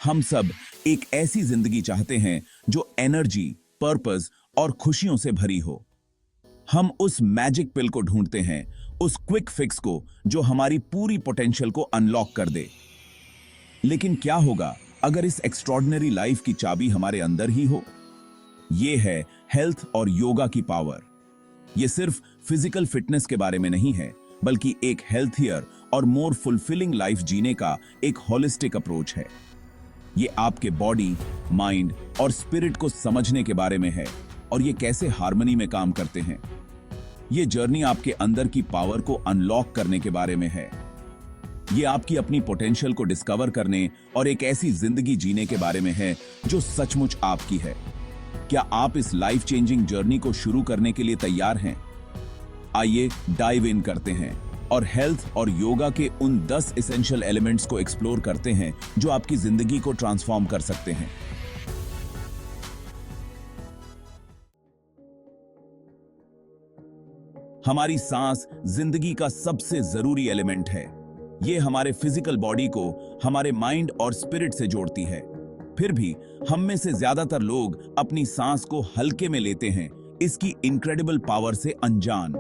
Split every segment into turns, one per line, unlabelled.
हम सब एक ऐसी जिंदगी चाहते हैं जो एनर्जी, पर्पस और खुशियों से भरी हो। हम उस मैजिक पिल को ढूंढते हैं, उस क्विक फिक्स को जो हमारी पूरी पोटेंशियल को अनलॉक कर दे। लेकिन क्या होगा अगर इस एक्स्ट्रॉर्डिनरी लाइफ की चाबी हमारे अंदर ही हो? ये है हेल्थ और योगा की पावर। ये सिर्फ फिजिकल फिटनेस के बारे में नहीं है, बल्कि एक हेल्थियर और मोर फुलफिलिंग लाइफ जीने का एक होलिस्टिक अप्रोच है। ये आपके बॉडी, माइंड और स्पिरिट को समझने के बारे में है और ये कैसे हार्मनी में काम करते हैं। ये जर्नी आपके अंदर की पावर को अनलॉक करने के बारे में है। ये आपकी अपनी पोटेंशियल को डिस्कवर करने और एक ऐसी जिंदगी जीने के बारे में है जो सचमुच आपकी है। क्या आप इस लाइफ चेंजिंग जर्नी को शुरू करने के लिए तैयार हैं? आइए डाइव इन करते हैं और हेल्थ और योगा के उन 10 एसेंशियल एलिमेंट्स को एक्सप्लोर करते हैं जो आपकी जिंदगी को ट्रांसफॉर्म कर सकते हैं। हमारी सांस जिंदगी का सबसे जरूरी एलिमेंट है। ये हमारे फिजिकल बॉडी को हमारे माइंड और स्पिरिट से जोड़ती है। फिर भी हम में से ज्यादातर लोग अपनी सांस को हल्के में लेते हैं, इसकी इनक्रेडिबल पावर से अनजान।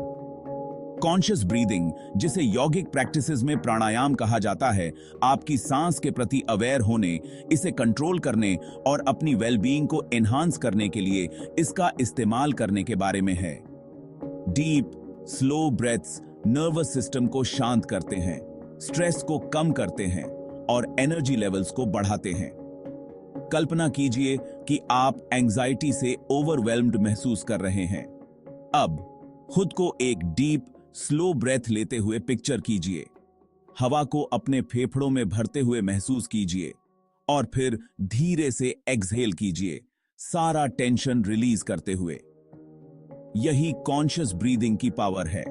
कॉन्शियस ब्रीदिंग, जिसे यौगिक प्रैक्टिसेस में प्राणायाम कहा जाता है, आपकी सांस के प्रति अवेयर होने, इसे कंट्रोल करने और अपनी वेलबीइंग को एनहांस करने के लिए इसका इस्तेमाल करने के बारे में है। Deep slow breaths nervous system को शांत करते हैं, स्ट्रेस को कम करते हैं और एनर्जी लेवल्स को बढ़ाते हैं। कल्पना कीजिए कि आप एंजाइटी से ओवरवेल्म्ड महसूस कर रहे हैं। अब खुद को एक डीप स्लो ब्रेथ लेते हुए पिक्चर कीजिए। हवा को अपने फेफड़ों में भरते हुए महसूस कीजिए और फिर धीरे से एक्सहेल कीजिए, सारा टेंशन रिलीज करते हुए। यही कॉन्शियस ब्रीदिंग की पावर है।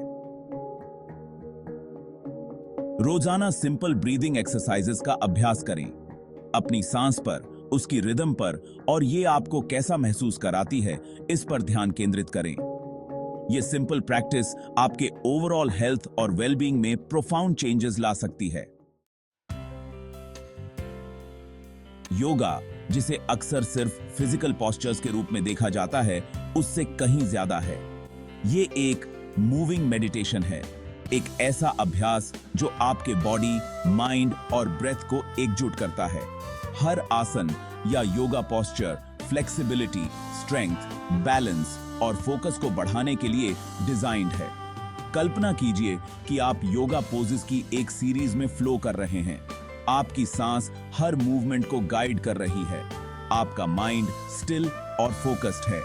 रोजाना सिंपल ब्रीदिंग एक्सरसाइजेस का अभ्यास करें, अपनी सांस पर, उसकी रिदम पर और ये आपको कैसा महसूस कराती है, इस पर ध्यान केंद्रित करें। ये सिंपल प्रैक्टिस आपके ओवरऑल हेल्थ और वेलबीइंग में प्रोफाउंड चेंजेस ला सकती है। योगा, जिसे अक्सर सिर्फ फिजिकल पोस्चर्स के रूप में देखा जाता है, उससे कहीं ज्यादा है। ये एक मूविंग मेडिटेशन है, एक ऐसा अभ्यास जो आपके बॉडी, माइंड और ब्रेथ को एकजुट करता है। हर आसन या yoga posture flexibility, strength, balance और फोकस को बढ़ाने के लिए डिजाइंड है। कल्पना कीजिए कि आप योगा पोजेस की एक सीरीज में फ्लो कर रहे हैं। आपकी सांस हर मूवमेंट को गाइड कर रही है। आपका माइंड स्टिल और फोकस्ड है।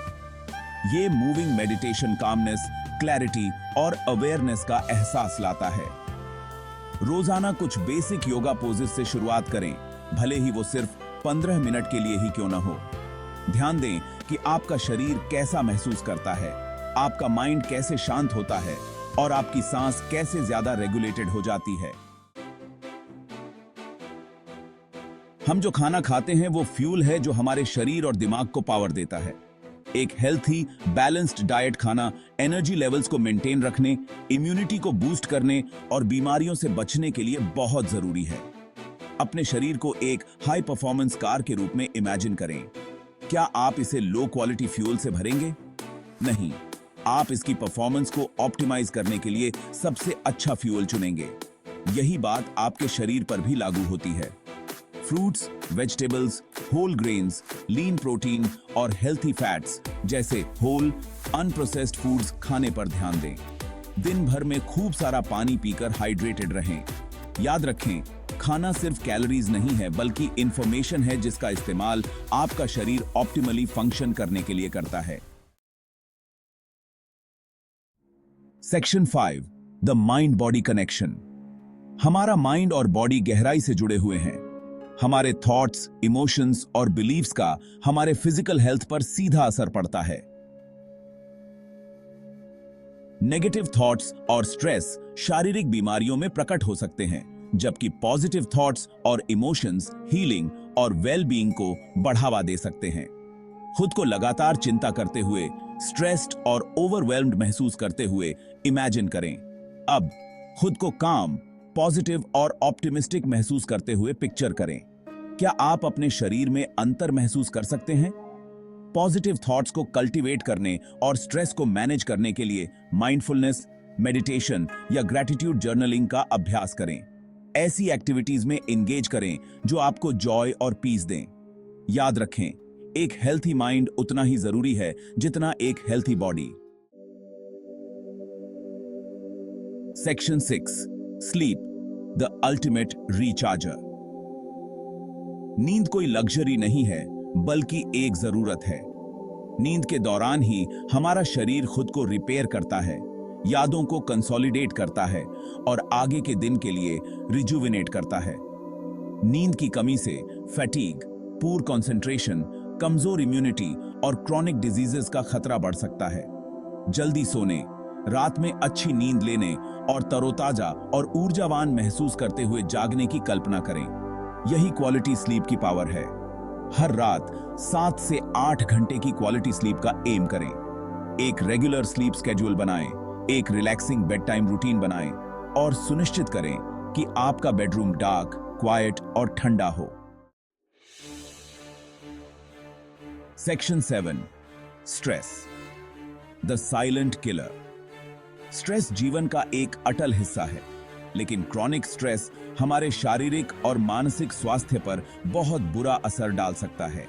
ये मूविंग मेडिटेशन कामनेस, क्लैरिटी और अवेयरनेस का एहसास लाता है। रोजाना कुछ बेसिक योगा पोजेस से शुरुआत करें, भले ही वो सिर्फ 15 मिनट के लिए ही क्यों ना हो। ध्यान दें कि आपका शरीर कैसा महसूस करता है, आपका माइंड कैसे शांत होता है और आपकी सांस कैसे ज्यादा रेगुलेटेड हो जाती है। हम जो खाना खाते हैं वो फ्यूल है जो हमारे शरीर और दिमाग को पावर देता है। एक हेल्थी बैलेंस्ड डाइट खाना एनर्जी लेवल्स को मेंटेन रखने, इम्यूनिटी को बूस्ट करने और बीमारियों से बचने के लिए बहुत जरूरी है। अपने शरीर को एक हाई परफॉर्मेंस कार के रूप में इमेजिन करें। क्या आप इसे लो क्वालिटी फ्यूल से भरेंगे? नहीं, आप इसकी परफॉर्मेंस को ऑप्टिमाइज करने के लिए सबसे अच्छा फ्यूल चुनेंगे। यही बात आपके शरीर पर भी लागू होती है। Fruits, vegetables, whole grains, lean protein और हेल्थी फैट्स जैसे होल अनप्रोसेस्ड फूड्स खाने पर ध्यान दें। दिन भर में खूब सारा पानी पीकर हाइड्रेटेड रहें। याद रखें, खाना सिर्फ कैलोरीज नहीं है, बल्कि इंफॉर्मेशन है जिसका इस्तेमाल आपका शरीर ऑप्टिमली फंक्शन करने के लिए करता है। Section 5, the mind body connection. हमारा माइंड और बॉडी गहराई से जुड़े हुए हैं। हमारे थॉट्स, इमोशंस और बिलीव्स का हमारे फिजिकल हेल्थ पर सीधा असर पड़ता है। नेगेटिव थॉट्स और स्ट्रेस शारीरिक बीमारियों में प्रकट हो सकते हैं, जबकि पॉजिटिव थॉट्स और इमोशंस हीलिंग और वेलबीइंग को बढ़ावा दे सकते हैं। खुद को लगातार चिंता करते हुए, स्ट्रेस्ड और ओवरवेल्म्ड महसूस करते हुए इमेजिन करें। अब खुद को काम, पॉजिटिव और ऑप्टिमिस्टिक महसूस करते हुए पिक्चर करें। क्या आप अपने शरीर में अंतर महसूस कर सकते हैं? पॉजिटिव थॉट्स को कल्टीवेट करने और स्ट्रेस को मैनेज करने के लिए माइंडफुलनेस, मेडिटेशन या ग्रैटिट्यूड जर्नलिंग का अभ्यास करें। ऐसी एक्टिविटीज में एंगेज करें जो आपको जॉय और पीस दें। याद रखें, एक हेल्थी माइंड उतना ही जरूरी है जितना एक healthy body. Section 6, sleep, the ultimate recharger. नींद कोई लग्जरी नहीं है, बल्कि एक जरूरत है। नींद के दौरान ही हमारा शरीर खुद को रिपेयर करता है, यादों को कंसोलिडेट करता है और आगे के दिन के लिए रिजुविनेट करता है। नींद की कमी से फैटीग, पूर कंसंट्रेशन, कमजोर इम्यूनिटी और क्रॉनिक डिजीजेस का खतरा बढ़ सकता है। जल्दी सोने, रात में अच्छी नींद लेने और तरोताजा और ऊर्जावान महसूस करते हुए जागने की कल्पना करें। यही क्वालिटी स्लीप की पावर है। हर रात 7 से 8 घंटे की क्वालिटी स्लीप का एम करें। एक रेगुलर स्लीप स्केड्यूल बनाएं, एक रिलैक्सिंग बेड टाइम रूटीन बनाएं और सुनिश्चित करें कि आपका बेडरूम डार्क, क्वाइट और ठंडा हो। Section 7, stress, the silent killer. Stress जीवन का एक अटल हिस्सा है, लेकिन क्रॉनिक स्ट्रेस हमारे शारीरिक और मानसिक स्वास्थ्य पर बहुत बुरा असर डाल सकता है।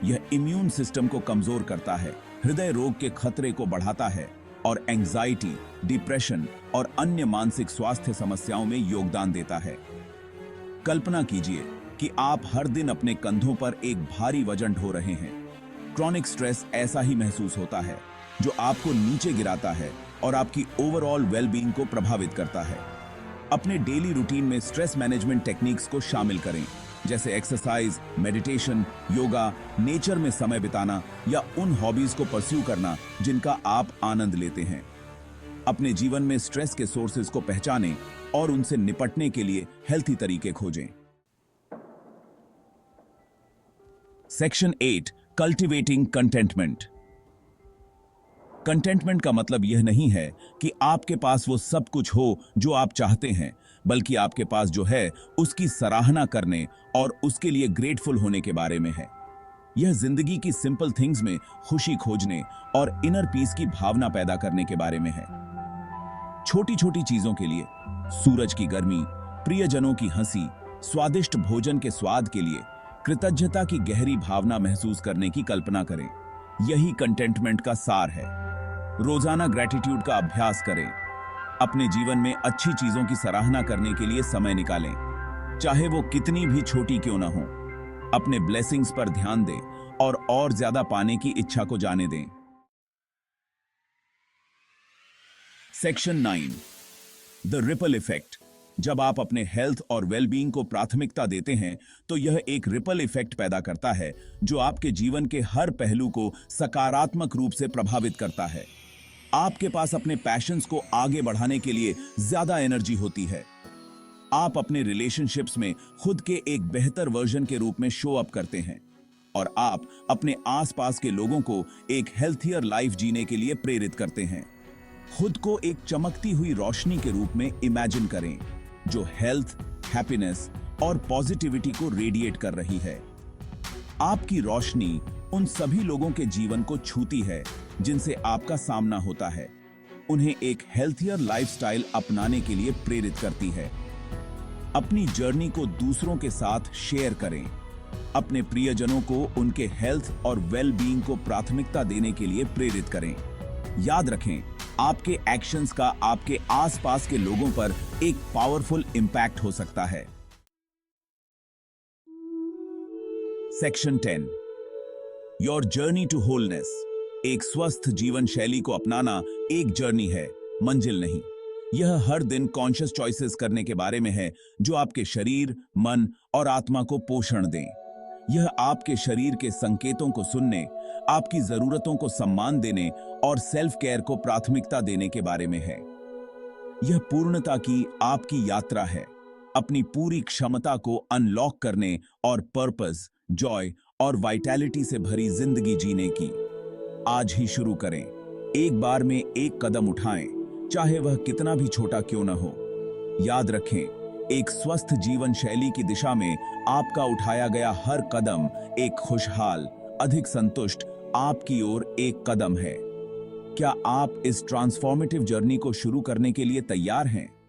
यह इम्यून सिस्टम को कमजोर करता है, हृदय रोग के खतरे को बढ़ाता है और एंजाइटी, डिप्रेशन और अन्य मानसिक स्वास्थ्य समस्याओं में योगदान देता है। कल्पना कीजिए कि आप हर दिन अपने कंधों पर एक भारी वजन ढो रहे हैं। क्रॉनिक स्ट्रेस ऐसा ही महसूस होता है, जो आपको नीचे गिराता है और आपकी ओवरऑल वेलबींग को प्रभावित करता है। अपने डेली रूटीन में स्ट्रेस मैनेजमेंट टेक्निक्स को शामिल करें, जैसे एक्सरसाइज, मेडिटेशन, योगा, नेचर में समय बिताना या उन हॉबीज को परस्यू करना जिनका आप आनंद लेते हैं। अपने जीवन में स्ट्रेस के सोर्सेज को पहचानें और उनसे निपटने के लिए हेल्थी तरीके खोजें। Section 8, cultivating containment. कंटेंटमेंट का मतलब यह नहीं है कि आपके पास वो सब कुछ हो जो आप चाहते हैं, बल्कि आपके पास जो है उसकी सराहना करने और उसके लिए ग्रेटफुल होने के बारे में है। यह जिंदगी की सिंपल थिंग्स में खुशी खोजने और इनर पीस की भावना पैदा करने के बारे में है। छोटी छोटी चीजों के लिए, सूरज की गर्मी, प्रियजनों की हंसी, स्वादिष्ट भोजन के स्वाद के लिए कृतज्ञता की गहरी भावना महसूस करने की कल्पना करें। यही कंटेंटमेंट का सार है। रोजाना ग्रैटिट्यूड का अभ्यास करें। अपने जीवन में अच्छी चीजों की सराहना करने के लिए समय निकालें, चाहे वो कितनी भी छोटी क्यों ना हो। अपने ब्लेसिंग्स पर ध्यान दें और ज्यादा पाने की इच्छा को जाने दें। Section 9, the ripple effect. जब आप अपने हेल्थ और वेलबींग को प्राथमिकता देते हैं, तो यह एक रिपल इफेक्ट पैदा करता है जो आपके जीवन के हर पहलू को सकारात्मक रूप से प्रभावित करता है। आपके पास अपने पैशंस को आगे बढ़ाने के लिए ज्यादा एनर्जी होती है। आप अपने रिलेशनशिप्स में खुद के एक बेहतर वर्जन के रूप में शो अप करते हैं और आप अपने आसपास के लोगों को एक हेल्थियर लाइफ जीने के लिए प्रेरित करते हैं। खुद को एक चमकती हुई रोशनी के रूप में इमेजिन करें, जो हेल्थ, हैप्पीनेस और पॉजिटिविटी को रेडिएट कर रही है। आपकी रोशनी उन सभी लोगों के जीवन को छूती है जिनसे आपका सामना होता है, उन्हें एक हेल्थियर लाइफस्टाइल अपनाने के लिए प्रेरित करती है। अपनी जर्नी को दूसरों के साथ शेयर करें। अपने प्रियजनों को उनके हेल्थ और वेल बीइंग को प्राथमिकता देने के लिए प्रेरित करें। याद रखें, आपके एक्शंस का आपके आसपास के लोगों पर एक पावरफुल इंपैक्ट हो सकता है। Section 10, your journey to wholeness. एक स्वस्थ जीवन शैली को अपनाना एक जर्नी है, मंजिल नहीं। यह हर दिन कॉन्शियस चॉइसेस करने के बारे में है जो आपके शरीर, मन और आत्मा को पोषण दें। यह आपके शरीर के संकेतों को सुनने, आपकी जरूरतों को सम्मान देने और सेल्फ केयर को प्राथमिकता देने के बारे में है। यह पूर्णता की आपकी यात्रा है, अपनी पूरी क्षमता को अनलॉक करने और पर्पस, जॉय और वाइटैलिटी से भरी जिंदगी जीने की। आज ही शुरू करें। एक बार में एक कदम उठाएं, चाहे वह कितना भी छोटा क्यों न हो। याद रखें, एक स्वस्थ जीवन शैली की दिशा में आपका उठाया गया हर कदम एक खुशहाल, अधिक संतुष्ट आपकी ओर एक कदम है। क्या आप इस ट्रांसफॉर्मेटिव जर्नी को शुरू करने के लिए तैयार हैं?